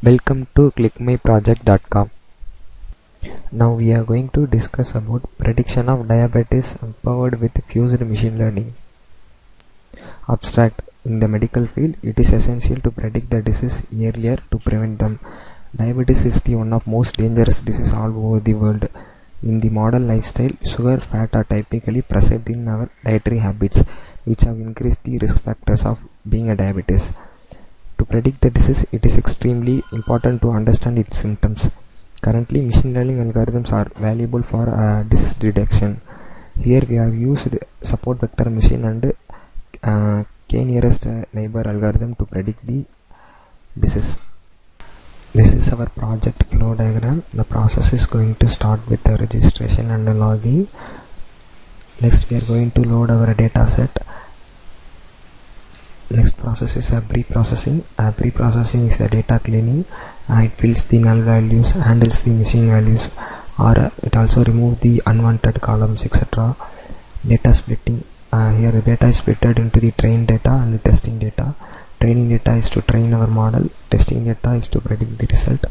Welcome to ClickMyProject.com. Now we are going to discuss about prediction of diabetes empowered with fused machine learning. Abstract: in the medical field, it is essential to predict the disease earlier to prevent them. Diabetes is the one of most dangerous diseases all over the world. In the modern lifestyle, sugar, fat are typically present in our dietary habits, which have increased the risk factors of being a diabetes. To predict the disease, it is extremely important to understand its symptoms. Currently, machine learning algorithms are valuable for disease detection. Here we have used support vector machine and k-nearest neighbor algorithm to predict the disease. This is our project flow diagram. The process is going to start with the registration and the login. Next, we are going to load our data set. Next process is pre-processing. Pre-processing is the data cleaning. It fills the null values, handles the missing values, or it also removes the unwanted columns, etc. Data splitting. Here the data is split into the trained data and the testing data. Training data is to train our model. Testing data is to predict the result.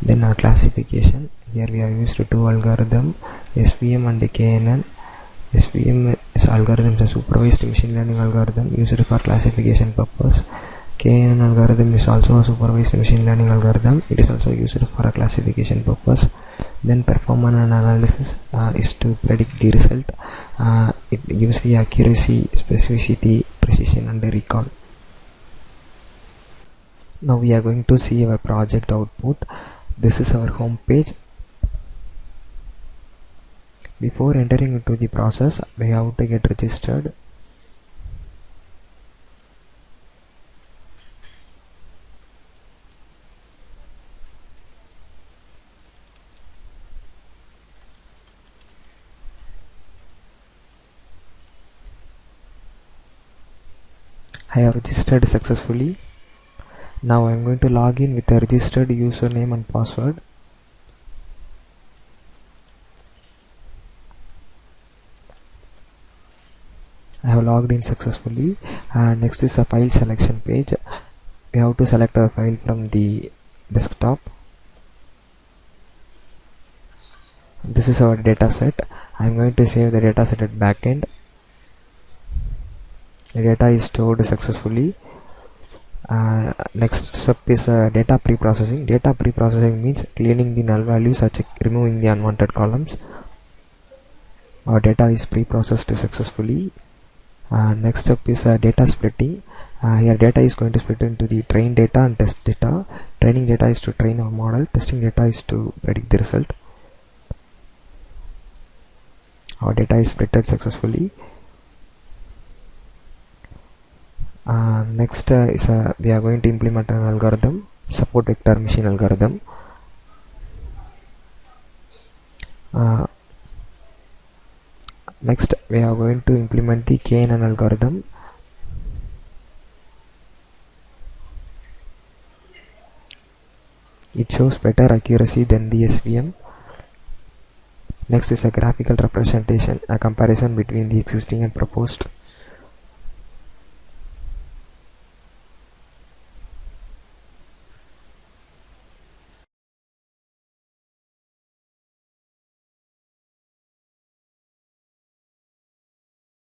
Then classification. Here we have used two algorithms, SVM and KNN. SVM is algorithm is a supervised machine learning algorithm used for classification purpose. KNN algorithm is also a supervised machine learning algorithm. It is also used for a classification purpose. Then performance and analysis is to predict the result. It gives the accuracy, specificity, precision and recall. Now we are going to see our project output. This is our home page. Before entering into the process, we have to get registered. I have registered successfully. Now I am going to log in with a registered username and password. I have logged in successfully. Next is a file selection page. We have to select a file from the desktop. This is our data set. I am going to save the data set at backend. The data is stored successfully. Next step is data pre-processing. Data pre-processing means cleaning the null values such as removing the unwanted columns. Our data is pre-processed successfully. Next step is data splitting. Here data is going to split into the trained data and test data. Training data is to train our model. Testing data is to predict the result. Our data is splitted successfully. Next is we are going to implement an algorithm, support vector machine algorithm. Next we are going to implement the KNN algorithm. It shows better accuracy than the SVM. Next is a graphical representation, a comparison between the existing and proposed